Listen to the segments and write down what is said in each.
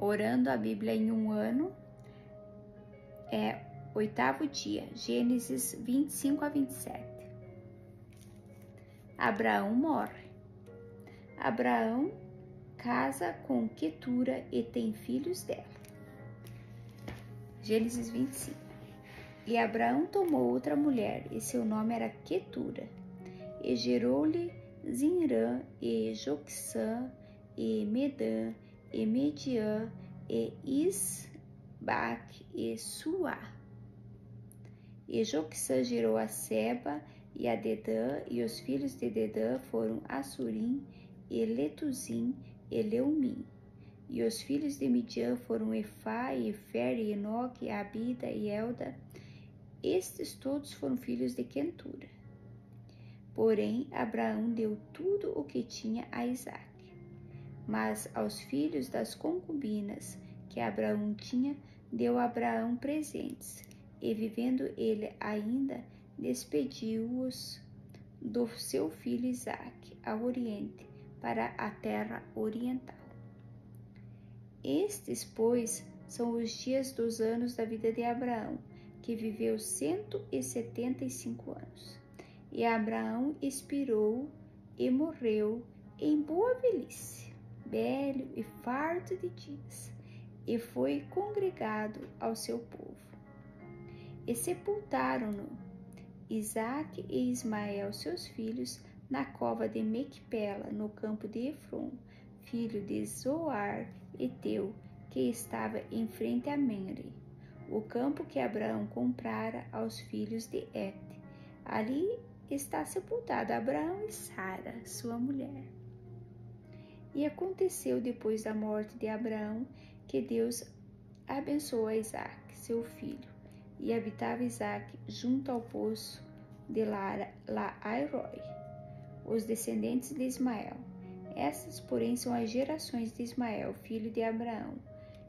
Orando a Bíblia em um ano é 8º dia, Gênesis 25 a 27. Abraão morre. Abraão casa com Quetura e tem filhos dela. Gênesis 25. E Abraão tomou outra mulher, e seu nome era Quetura, e gerou-lhe Zinrã, e Joquissã, e Medã, e Mediã, e Isbaque, e Suá. E Joquissã gerou a Seba e a Dedã, e os filhos de Dedã foram Assurim, e Letuzim, e Leumim. E os filhos de Midian foram Efá, e Efer, e Enoque, e Abida, e Elda. Estes todos foram filhos de Quetura. Porém, Abraão deu tudo o que tinha a Isaque. Mas aos filhos das concubinas que Abraão tinha, deu Abraão presentes, e vivendo ele ainda, despediu-os do seu filho Isaque ao oriente, para a terra oriental. Estes, pois, são os dias dos anos da vida de Abraão, que viveu 175 anos. E Abraão expirou e morreu em boa velhice, velho e farto de dias, e foi congregado ao seu povo. E sepultaram-no, Isaque e Ismael, seus filhos, na cova de Mequipela, no campo de Efron, filho de Zoar, Eteu, que estava em frente a Menre, o campo que Abraão comprara aos filhos de Et. Ali está sepultado Abraão e Sara, sua mulher. E aconteceu depois da morte de Abraão que Deus abençoou a Isaque, seu filho, e habitava Isaque junto ao poço de Laai-roi, os descendentes de Ismael. Estas, porém, são as gerações de Ismael, filho de Abraão,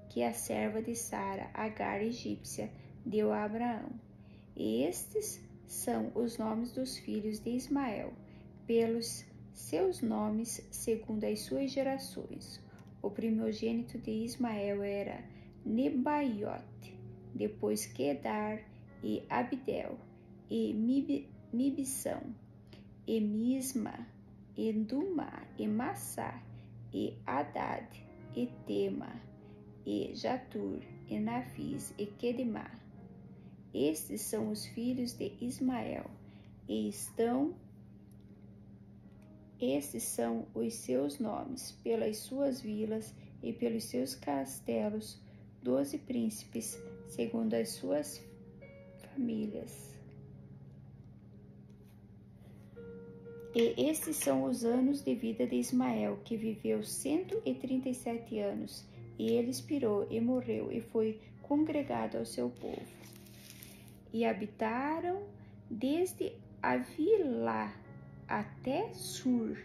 que a serva de Sara, Agar egípcia, deu a Abraão. E estes são os nomes dos filhos de Ismael, pelos seus nomes, segundo as suas gerações. O primogênito de Ismael era Nebaiote, depois Quedar, e Abidel, e Mibsão, e Misma, e Dumá, e Massá, e Hadad, e Tema, e Jatur, e Nafis, e Quedemá. Estes são os filhos de Ismael, e estes são os seus nomes, pelas suas vilas e pelos seus castelos, 12 príncipes, segundo as suas famílias. E estes são os anos de vida de Ismael, que viveu 137 anos, e ele expirou e morreu, e foi congregado ao seu povo. E habitaram desde Avilá até Sur,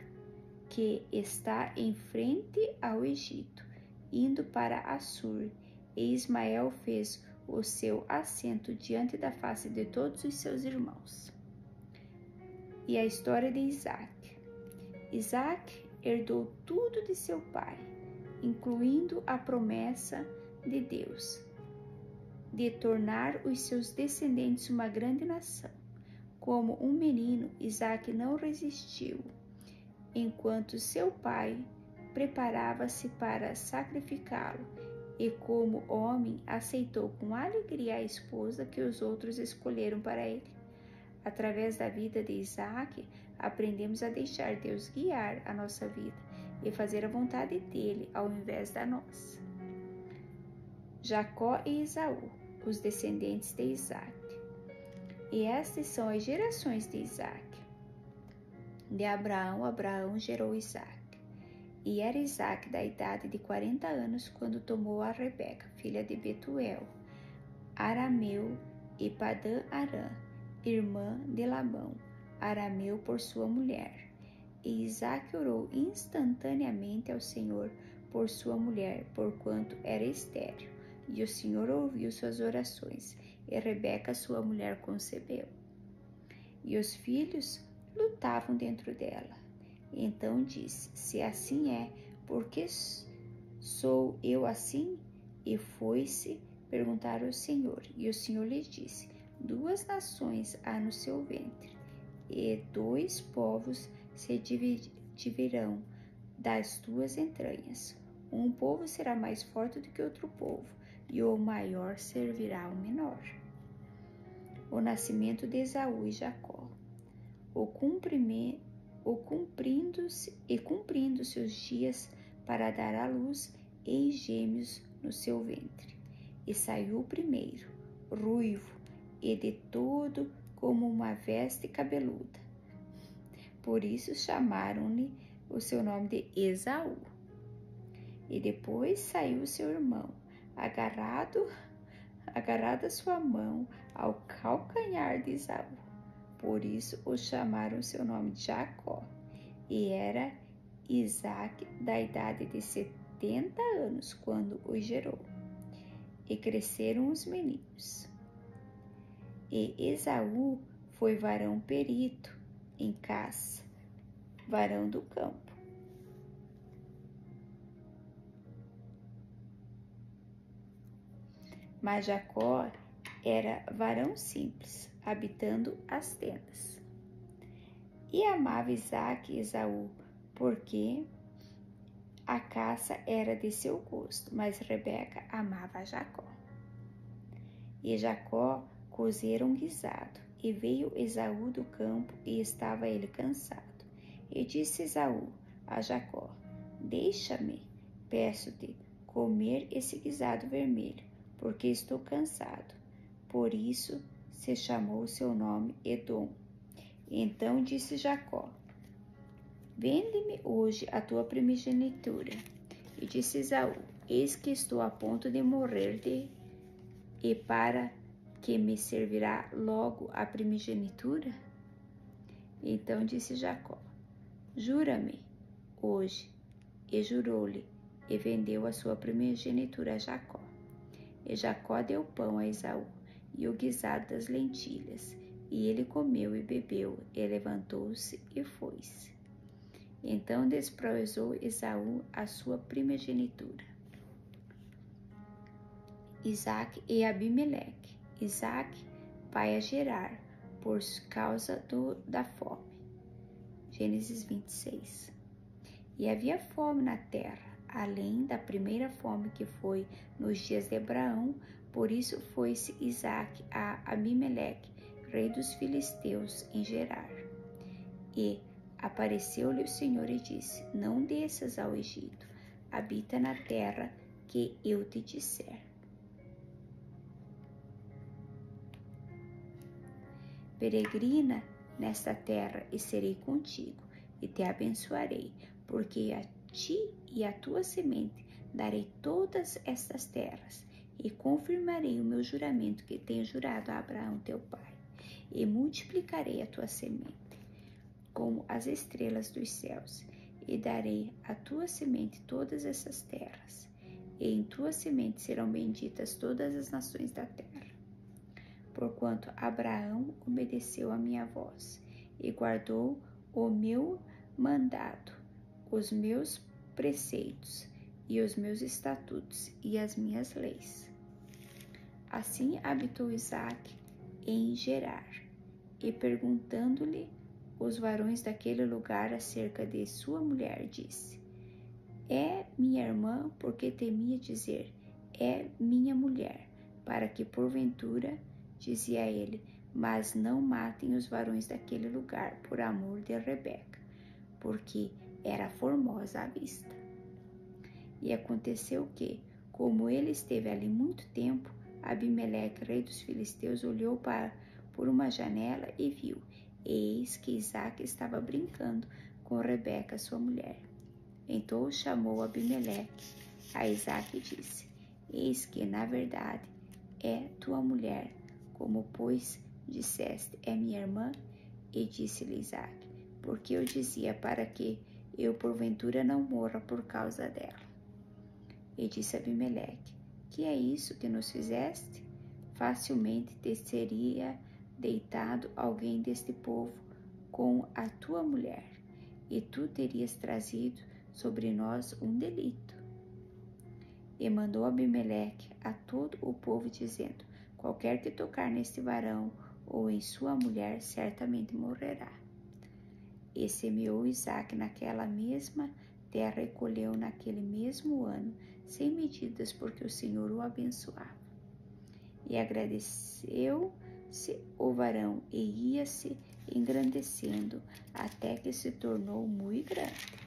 que está em frente ao Egito, indo para Assur. E Ismael fez o seu assento diante da face de todos os seus irmãos. E a história de Isaque. Isaque herdou tudo de seu pai, incluindo a promessa de Deus de tornar os seus descendentes uma grande nação. Como um menino, Isaque não resistiu, enquanto seu pai preparava-se para sacrificá-lo, e como homem aceitou com alegria a esposa que os outros escolheram para ele. Através da vida de Isaque, aprendemos a deixar Deus guiar a nossa vida e fazer a vontade dele ao invés da nossa. Jacó e Esaú, os descendentes de Isaque. E estas são as gerações de Isaque. De Abraão, Abraão gerou Isaque. E era Isaque da idade de 40 anos quando tomou a Rebeca, filha de Betuel, arameu, e Padã-Arã, irmã de Labão, arameu, por sua mulher. E Isaque orou instantaneamente ao Senhor por sua mulher, porquanto era estéril. E o Senhor ouviu suas orações, e Rebeca, sua mulher, concebeu. E os filhos lutavam dentro dela. Então disse: se assim é, por que Sou eu assim? E foi-se perguntar ao Senhor. E o Senhor lhe disse: 2 nações há no seu ventre, e 2 povos se dividirão das tuas entranhas. Um povo será mais forte do que outro povo, e o maior servirá ao menor. O nascimento de Esaú e Jacó. Cumprindo-se os dias para dar à luz, eis gêmeos no seu ventre. E saiu o primeiro, ruivo, e de todo como uma veste cabeluda. Por isso chamaram-lhe o seu nome de Esaú. E depois saiu seu irmão, agarrado a sua mão ao calcanhar de Esaú. Por isso o chamaram seu nome de Jacó. E era Isaque da idade de 70 anos quando o gerou. E cresceram os meninos. E Esaú foi varão perito em caça, varão do campo. Mas Jacó era varão simples, habitando as tendas. E amava Isaque e Esaú, porque a caça era de seu gosto, mas Rebeca amava Jacó. E Jacó cozera um guisado, e veio Esaú do campo, e estava ele cansado. E disse Esaú a Jacó: Deixa-me, peço-te, comer esse guisado vermelho, porque estou cansado. Por isso se chamou seu nome Edom. Então disse Jacó: Vende-me hoje a tua primogenitura. E disse Esaú: Eis que estou a ponto de morrer e para que me servirá logo a primogenitura? Então disse Jacó: Jura-me hoje. E jurou-lhe, e vendeu a sua primogenitura a Jacó. E Jacó deu pão a Esaú, e o guisado das lentilhas, e ele comeu e bebeu, e levantou-se e foi-se. Então desprezou Esaú a sua primogenitura. Isaque e Abimeleque. Isaque vai a Gerar por causa da fome. Gênesis 26. E havia fome na terra, além da primeira fome que foi nos dias de Abraão. Por isso foi-se Isaque a Abimeleque, rei dos filisteus, em Gerar. E apareceu-lhe o Senhor e disse: Não desças ao Egito, habita na terra que eu te disser. Peregrina nesta terra e serei contigo, e te abençoarei, porque a ti e à tua semente darei todas estas terras, e confirmarei o meu juramento que tenho jurado a Abraão teu pai, e multiplicarei a tua semente como as estrelas dos céus, e darei à tua semente todas essas terras, e em tua semente serão benditas todas as nações da terra. Porquanto Abraão obedeceu a minha voz, e guardou o meu mandado, os meus preceitos, e os meus estatutos, e as minhas leis. Assim habitou Isaque em Gerar, e perguntando-lhe os varões daquele lugar acerca de sua mulher, disse: É minha irmã, porque temia dizer: É minha mulher, para que porventura, dizia ele, mas não matem os varões daquele lugar por amor de Rebeca, porque era formosa à vista. E aconteceu que, como ele esteve ali muito tempo, Abimeleque, rei dos filisteus, olhou por uma janela e viu, eis que Isaque estava brincando com Rebeca, sua mulher. Então chamou Abimeleque a Isaque e disse: Eis que, na verdade, é tua mulher, como, pois, disseste, é minha irmã? E disse-lhe Isaque: Porque eu dizia para que eu porventura não morra por causa dela. E disse Abimeleque: Que é isso que nos fizeste? Facilmente te seria deitado alguém deste povo com a tua mulher, e tu terias trazido sobre nós um delito. E mandou Abimeleque a todo o povo, dizendo: qualquer que tocar neste varão ou em sua mulher, certamente morrerá. E semeou Isaque naquela mesma terra e colheu naquele mesmo ano, sem medidas, porque o Senhor o abençoava. E agradeceu-se o varão e ia-se engrandecendo, até que se tornou muito grande.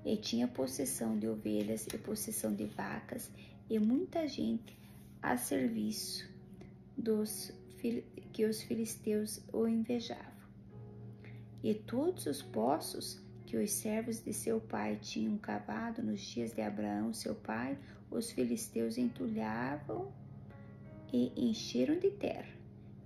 E tinha possessão de ovelhas e possessão de vacas, e muita gente a serviço que os filisteus o invejavam. E todos os poços que os servos de seu pai tinham cavado nos dias de Abraão, seu pai, os filisteus entulhavam e encheram de terra.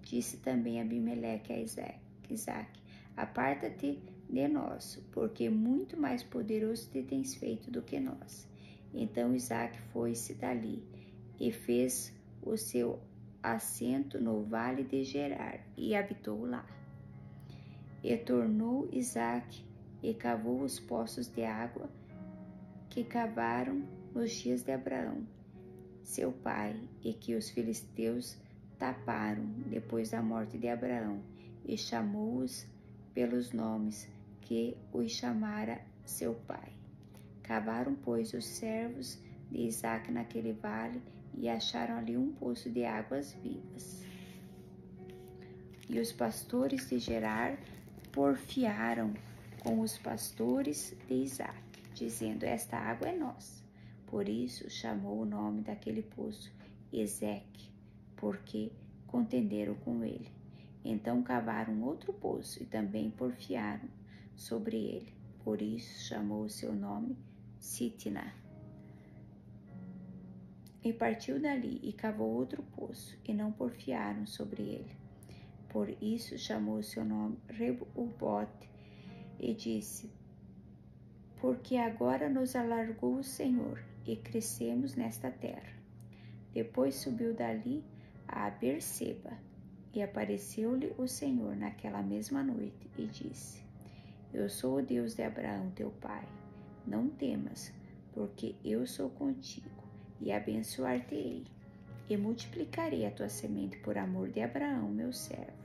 Disse também Abimeleque a Isaque: aparta-te de nós, porque muito mais poderoso te tens feito do que nós. Então Isaque foi-se dali e fez o seu assento no vale de Gerar e habitou lá. E tornou Isaque e cavou os poços de água que cavaram nos dias de Abraão, seu pai, e que os filisteus taparam depois da morte de Abraão, e chamou-os pelos nomes que os chamara seu pai. Cavaram, pois, os servos de Isaque naquele vale e acharam ali um poço de águas vivas. E os pastores de Gerar porfiaram com os pastores de Isaque, dizendo: esta água é nossa. Por isso chamou o nome daquele poço Ezeque, porque contenderam com ele. Então cavaram outro poço e também porfiaram sobre ele. Por isso chamou o seu nome Sitna. E partiu dali e cavou outro poço, e não porfiaram sobre ele. Por isso chamou o seu nome Rehobote, e disse: porque agora nos alargou o Senhor, e crescemos nesta terra. Depois subiu dali a Berseba, e apareceu-lhe o Senhor naquela mesma noite, e disse: eu sou o Deus de Abraão teu pai. Não temas, porque eu sou contigo, e abençoar-te-ei, e multiplicarei a tua semente por amor de Abraão, meu servo.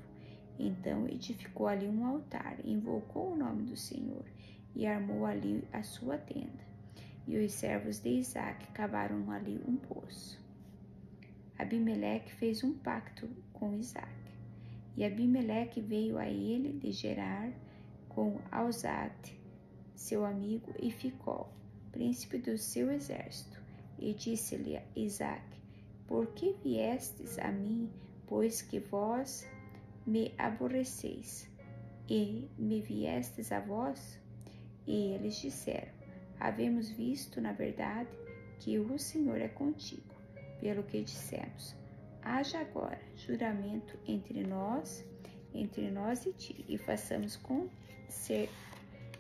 Então edificou ali um altar, invocou o nome do Senhor, e armou ali a sua tenda. E os servos de Isaque cavaram ali um poço. Abimeleque fez um pacto com Isaque. E Abimeleque veio a ele de Gerar com Alzate, seu amigo, e Ficol, príncipe do seu exército. E disse-lhe a Isaque: por que viestes a mim, pois que vós me aborreceis, e me viestes a vós? E eles disseram: havemos visto, na verdade, que o Senhor é contigo, pelo que dissemos: haja agora juramento entre nós e ti, e façamos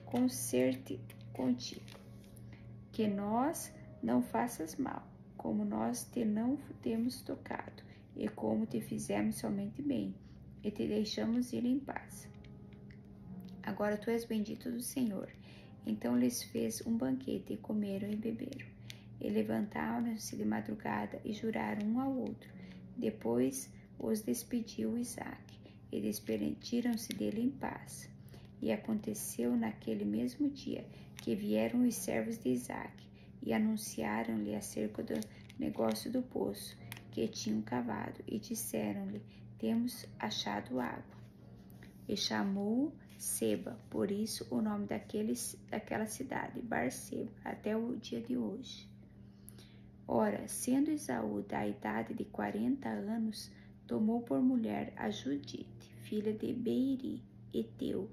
concerte contigo, que nós não faças mal, como nós te não temos tocado, e como te fizemos somente bem, e te deixamos ir em paz. Agora tu és bendito do Senhor. Então lhes fez um banquete, e comeram e beberam. E levantaram-se de madrugada e juraram um ao outro. Depois os despediu Isaque, e despediram-se dele em paz. E aconteceu naquele mesmo dia que vieram os servos de Isaque, e anunciaram-lhe acerca do negócio do poço que tinham cavado, e disseram-lhe: temos achado água. E chamou Seba, por isso o nome daquela cidade, Barseba, até o dia de hoje. Ora, sendo Esaú da idade de 40 anos, tomou por mulher a Judite, filha de Beeri, Eteu,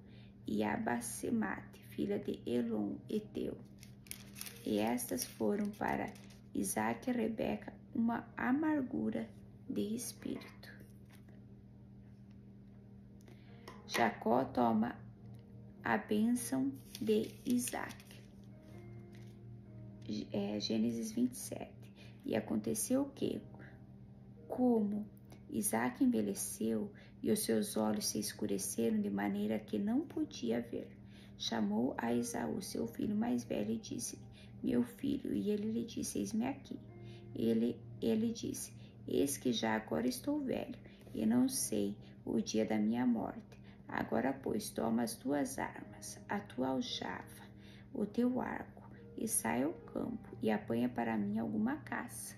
e a Basemate, filha de Elon, Eteu. E estas foram para Isaque e Rebeca uma amargura de espírito. Jacó toma a bênção de Isaque. Gênesis 27. E aconteceu que, como Isaque envelheceu e os seus olhos se escureceram de maneira que não podia ver, chamou a Esaú, seu filho mais velho, e disse: meu filho? E ele lhe disse: eis-me aqui. Ele disse: eis que já agora estou velho, e não sei o dia da minha morte. Agora, pois, toma as tuas armas, a tua aljava, o teu arco, e sai ao campo, e apanha para mim alguma caça.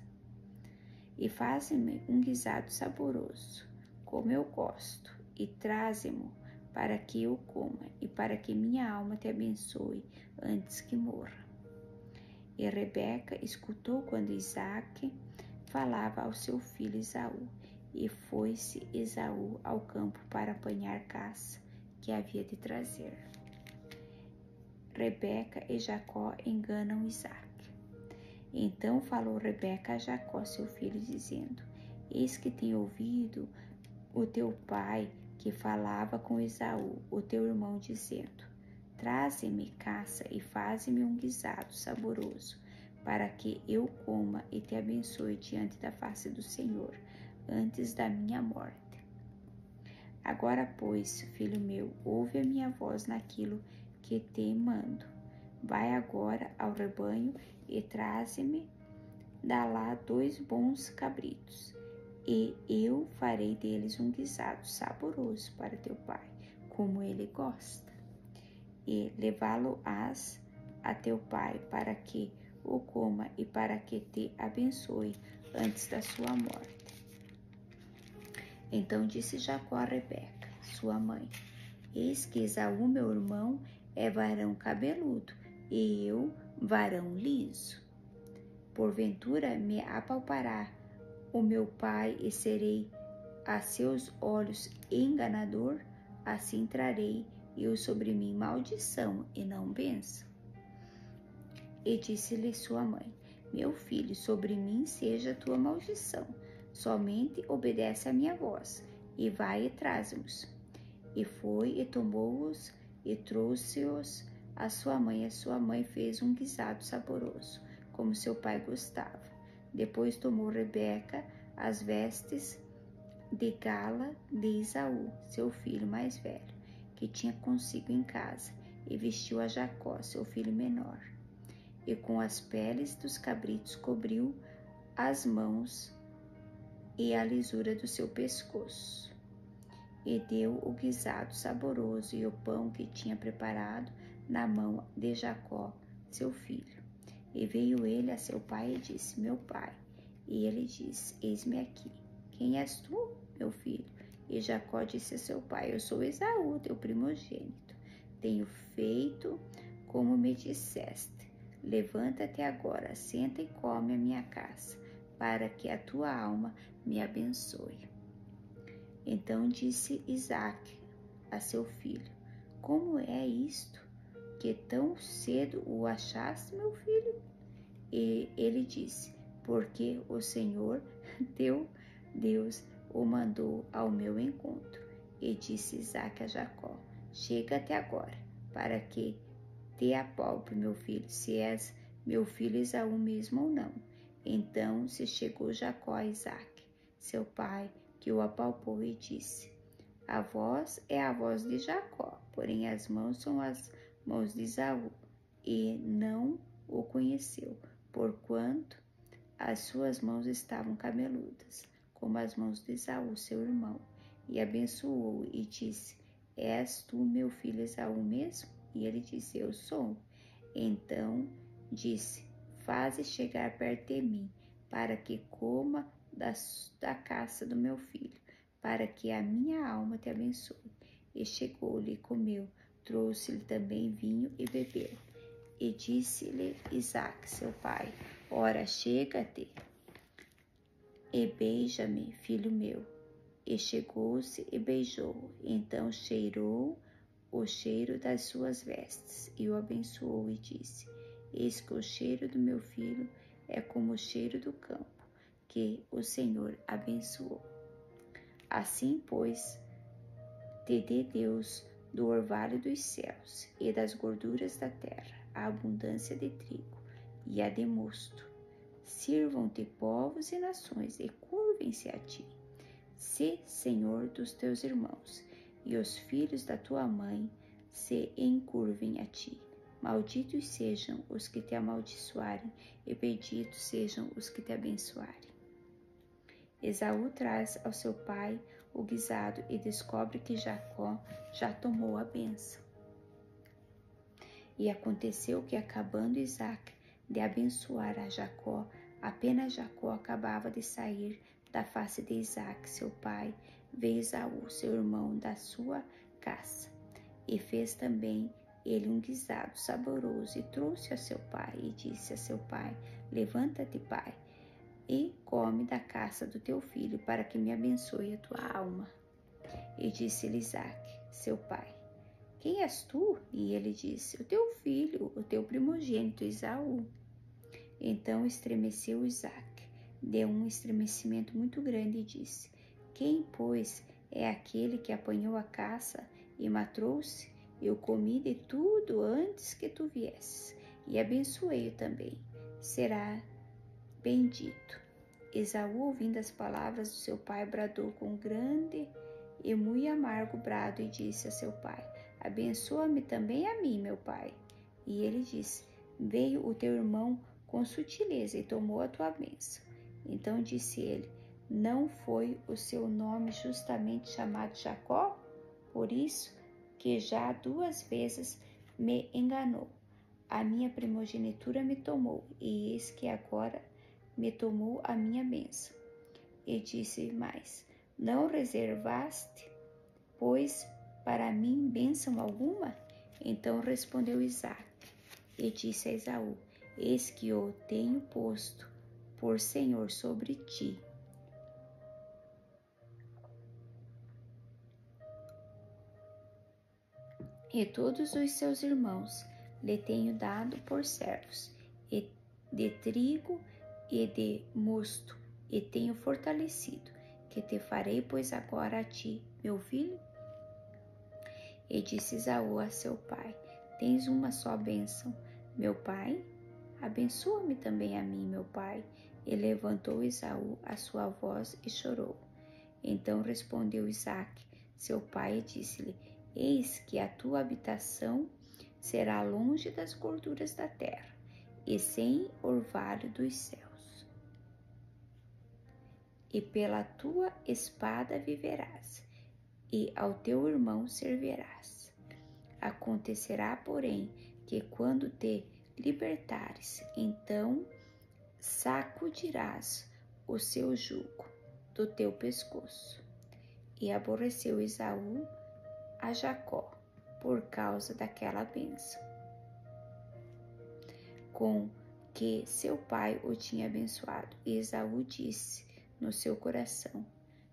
E faze-me um guisado saboroso, como eu gosto, e traze-mo para que eu coma, e para que minha alma te abençoe antes que morra. E Rebeca escutou quando Isaque falava ao seu filho Esaú, e foi-se Esaú ao campo para apanhar caça que havia de trazer. Rebeca e Jacó enganam Isaque. Então falou Rebeca a Jacó, seu filho, dizendo: eis que tenho ouvido o teu pai que falava com Esaú, o teu irmão, dizendo: traze-me caça e faze-me um guisado saboroso, para que eu coma e te abençoe diante da face do Senhor, antes da minha morte. Agora, pois, filho meu, ouve a minha voz naquilo que te mando. Vai agora ao rebanho e traze-me da lá 2 bons cabritos, e eu farei deles um guisado saboroso para teu pai, como ele gosta. E levá-lo-ás a teu pai, para que o coma e para que te abençoe antes da sua morte. Então disse Jacó a Rebeca, sua mãe: eis que Esaú, meu irmão, é varão cabeludo, e eu varão liso. Porventura me apalpará o meu pai, e serei a seus olhos enganador? Assim trarei eu sobre mim maldição, e não bênção. E disse-lhe sua mãe: meu filho, sobre mim seja a tua maldição, somente obedece a minha voz, e vai e traze-os. E foi e tomou-os e trouxe-os a sua mãe. A sua mãe fez um guisado saboroso, como seu pai gostava. Depois tomou Rebeca as vestes de gala de Esaú, seu filho mais velho, que tinha consigo em casa, e vestiu a Jacó, seu filho menor. E com as peles dos cabritos cobriu as mãos e a lisura do seu pescoço. E deu o guisado saboroso e o pão que tinha preparado na mão de Jacó, seu filho. E veio ele a seu pai e disse: meu pai. E ele disse: eis-me aqui. Quem és tu, meu filho? E Jacó disse a seu pai: eu sou Esaú, teu primogênito. Tenho feito como me disseste. Levanta-te agora, senta e come a minha caça, para que a tua alma me abençoe. Então disse Isaque a seu filho: como é isto, que tão cedo o achaste, meu filho? E ele disse: porque o Senhor, teu Deus, o mandou ao meu encontro. E disse Isaque a Jacó: chega-te agora, para que te apalpe, meu filho, se és meu filho Esaú mesmo ou não. Então se chegou Jacó a Isaque, seu pai, que o apalpou, e disse: a voz é a voz de Jacó, porém as mãos são as mãos de Esaú. E não o conheceu, porquanto as suas mãos estavam cabeludas, como as mãos de Esaú, seu irmão. E abençoou e disse: és tu meu filho Esaú mesmo? E ele disse: eu sou. Então disse: faze chegar perto de mim, para que coma da caça do meu filho, para que a minha alma te abençoe. E chegou-lhe e comeu, trouxe-lhe também vinho e bebeu. E disse-lhe Isaque, seu pai: ora, chega-te e beija-me, filho meu. E chegou-se e beijou-o. Então cheirou o cheiro das suas vestes, e o abençoou, e disse: eis que o cheiro do meu filho é como o cheiro do campo, que o Senhor abençoou. Assim, pois, te dê Deus do orvalho dos céus e das gorduras da terra a abundância de trigo e a de mosto. Sirvam-te povos e nações e curvem-se a ti. Sê senhor dos teus irmãos, e os filhos da tua mãe se encurvem a ti. Malditos sejam os que te amaldiçoarem, e benditos sejam os que te abençoarem. Esaú traz ao seu pai o guisado e descobre que Jacó já tomou a bênção. E aconteceu que, acabando Isaque de abençoar a Jacó, apenas Jacó acabava de sair da face de Isaque, seu pai, veio Esaú, seu irmão, da sua caça, e fez também ele um guisado saboroso, e trouxe a seu pai, e disse a seu pai: levanta-te, pai, e come da caça do teu filho, para que me abençoe a tua alma. E disse-lhe Isaque, seu pai: quem és tu? E ele disse: o teu filho, o teu primogênito Esaú. Então estremeceu Isaque, deu um estremecimento muito grande e disse: quem, pois, é aquele que apanhou a caça e matou-se? Eu comi de tudo antes que tu viesses, e abençoei-o também. Será bendito. Esaú, ouvindo as palavras do seu pai, bradou com grande e muito amargo brado e disse a seu pai: abençoa-me também a mim, meu pai. E ele disse: veio o teu irmão com sutileza e tomou a tua bênção. Então disse ele: não foi o seu nome justamente chamado Jacó? Por isso que já 2 vezes me enganou. A minha primogenitura me tomou, e eis que agora me tomou a minha bênção. E disse mais: não reservaste, pois, para mim bênção alguma? Então respondeu Isaque e disse a Esaú: eis que o tenho posto por senhor sobre ti. E todos os seus irmãos lhe tenho dado por servos, e de trigo e de mosto, e tenho fortalecido, que te farei, pois, agora a ti, meu filho? E disse Esaú a seu pai: tens uma só bênção, meu pai? Abençoa-me também a mim, meu pai. E levantou Esaú a sua voz e chorou. Então respondeu Isaque, seu pai, e disse-lhe: eis que a tua habitação será longe das gorduras da terra, e sem orvalho dos céus. E pela tua espada viverás, e ao teu irmão servirás. Acontecerá, porém, que quando te libertares, então sacudirás o seu jugo do teu pescoço. E aborreceu Esaú a Jacó por causa daquela bênção com que seu pai o tinha abençoado. E Esaú disse no seu coração: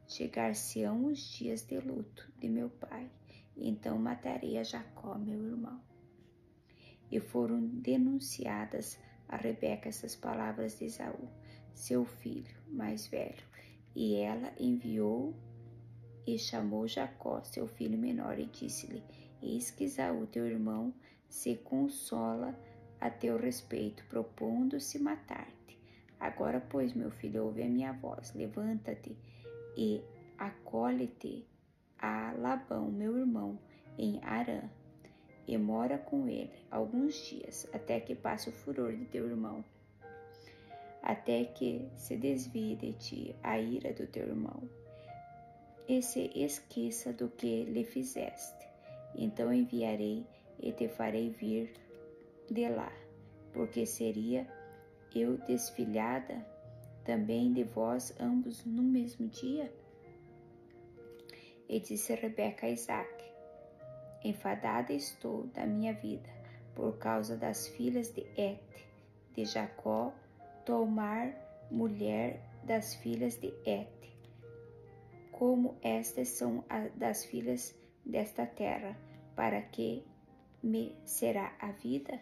chegar-se-ão os dias de luto de meu pai, então matarei a Jacó, meu irmão. E foram denunciadas a Rebeca essas palavras de Esaú, seu filho mais velho, e ela enviou e chamou Jacó, seu filho menor, e disse-lhe: eis que Esaú, teu irmão, se consola a teu respeito, propondo-se matar-te. Agora, pois, meu filho, ouve a minha voz, levanta-te e acolhe-te a Labão, meu irmão, em Harã, e mora com ele alguns dias, até que passe o furor de teu irmão, até que se desvie de ti a ira do teu irmão, e se esqueça do que lhe fizeste. Então enviarei e te farei vir de lá, porque seria eu desfilhada também de vós ambos no mesmo dia? E disse Rebeca a Isaque: enfadada estou da minha vida, por causa das filhas de Et, de Jacó, tomar mulher das filhas de Et, como estas são das filhas desta terra, para que me será a vida?